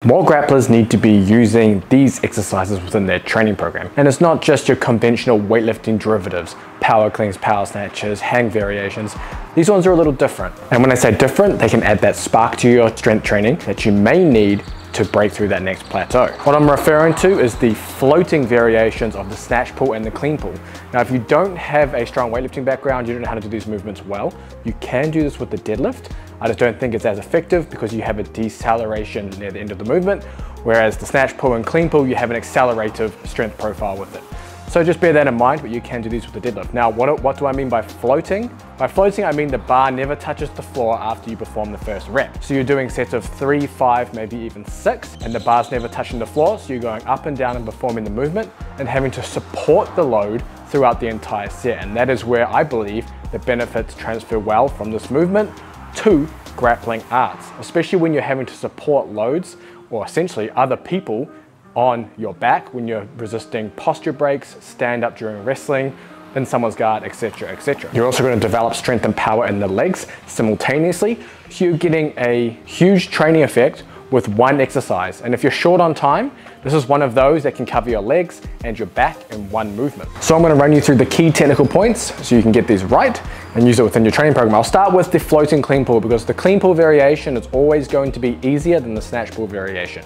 More grapplers need to be using these exercises within their training program. And it's not just your conventional weightlifting derivatives, power cleans, power snatches, hang variations. These ones are a little different. And when I say different, they can add that spark to your strength training that you may need to break through that next plateau. What I'm referring to is the floating variations of the snatch pull and the clean pull. Now, if you don't have a strong weightlifting background, you don't know how to do these movements well, you can do this with the deadlift. I just don't think it's as effective because you have a deceleration near the end of the movement, whereas the snatch pull and clean pull, you have an accelerative strength profile with it. So just bear that in mind, but you can do these with the deadlift. Now, what do I mean by floating? By floating, I mean the bar never touches the floor after you perform the first rep. So you're doing sets of 3, 5, maybe even 6, and the bar's never touching the floor, so you're going up and down and performing the movement and having to support the load throughout the entire set. And that is where I believe the benefits transfer well from this movement to grappling arts, especially when you're having to support loads or essentially other people on your back when you're resisting posture breaks, stand up during wrestling, in someone's guard, etc, etc. You're also going to develop strength and power in the legs simultaneously, so you're getting a huge training effect with one exercise. And if you're short on time, this is one of those that can cover your legs and your back in one movement. So I'm going to run you through the key technical points so you can get these right and use it within your training program. I'll start with the floating clean pull because the clean pull variation is always going to be easier than the snatch pull variation.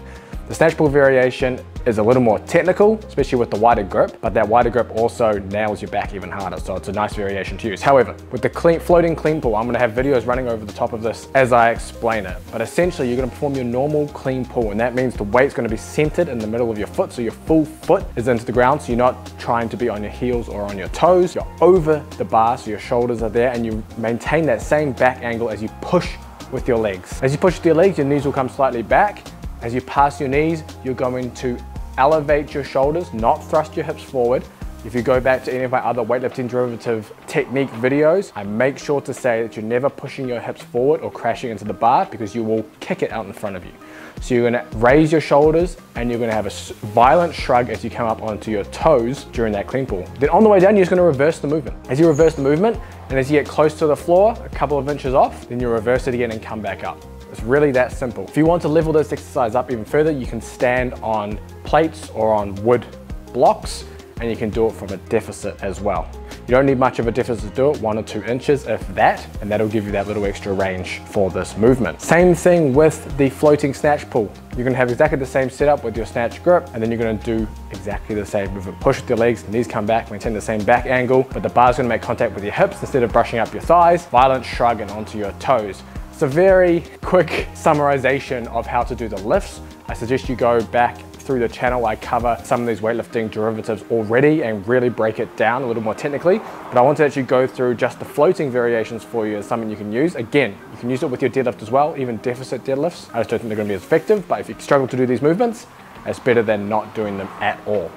The snatch pull variation is a little more technical, especially with the wider grip, but that wider grip also nails your back even harder, so it's a nice variation to use. However, with the floating clean pull, I'm gonna have videos running over the top of this as I explain it. But essentially, you're gonna perform your normal clean pull, and that means the weight's gonna be centered in the middle of your foot, so your full foot is into the ground, so you're not trying to be on your heels or on your toes. You're over the bar, so your shoulders are there, and you maintain that same back angle as you push with your legs. As you push with your legs, your knees will come slightly back. As you pass your knees, you're going to elevate your shoulders, not thrust your hips forward. If you go back to any of my other weightlifting derivative technique videos, I make sure to say that you're never pushing your hips forward or crashing into the bar because you will kick it out in front of you. So you're gonna raise your shoulders and you're gonna have a violent shrug as you come up onto your toes during that clean pull. Then on the way down, you're just gonna reverse the movement. As you reverse the movement and as you get close to the floor, a couple of inches off, then you reverse it again and come back up. It's really that simple. If you want to level this exercise up even further, you can stand on plates or on wood blocks, and you can do it from a deficit as well. You don't need much of a deficit to do it, 1 or 2 inches if that, and that'll give you that little extra range for this movement. Same thing with the floating snatch pull. You're gonna have exactly the same setup with your snatch grip, and then you're gonna do exactly the same movement. Push with your legs, knees come back, maintain the same back angle, but the bar's gonna make contact with your hips instead of brushing up your thighs, violent shrug and onto your toes. It's a very quick summarization of how to do the lifts. I suggest you go back through the channel. I cover some of these weightlifting derivatives already and really break it down a little more technically, but I want to actually go through just the floating variations for you as something you can use. Again, you can use it with your deadlift as well, even deficit deadlifts. I just don't think they're going to be as effective, but if you struggle to do these movements, it's better than not doing them at all.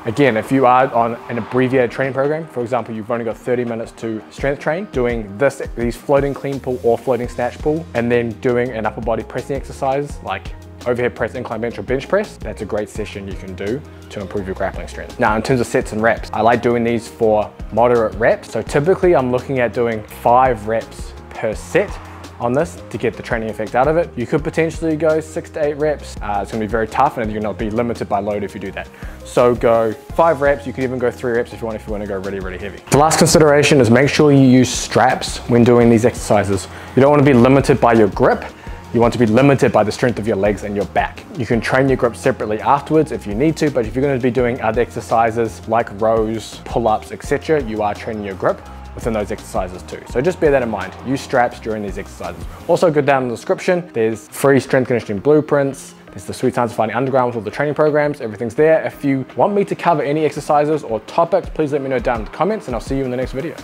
Again, if you are on an abbreviated training program, for example, you've only got 30 minutes to strength train, doing these floating clean pull or floating snatch pull, and then doing an upper body pressing exercise like overhead press, incline bench, or bench press, that's a great session you can do to improve your grappling strength. Now, in terms of sets and reps, I like doing these for moderate reps. So typically I'm looking at doing 5 reps per set on this to get the training effect out of it. You could potentially go 6 to 8 reps. It's gonna be very tough and you're gonna be limited by load if you do that. So go 5 reps, you could even go 3 reps if you want to go really, really heavy. The last consideration is make sure you use straps when doing these exercises. You don't wanna be limited by your grip. You want to be limited by the strength of your legs and your back. You can train your grip separately afterwards if you need to, but if you're gonna be doing other exercises like rows, pull-ups, etc., you are training your grip within those exercises too. So just bear that in mind. Use straps during these exercises. Also go down in the description. There's free strength conditioning blueprints. There's the Sweet Science of Fighting Underground with all the training programs. Everything's there. If you want me to cover any exercises or topics, please let me know down in the comments and I'll see you in the next video.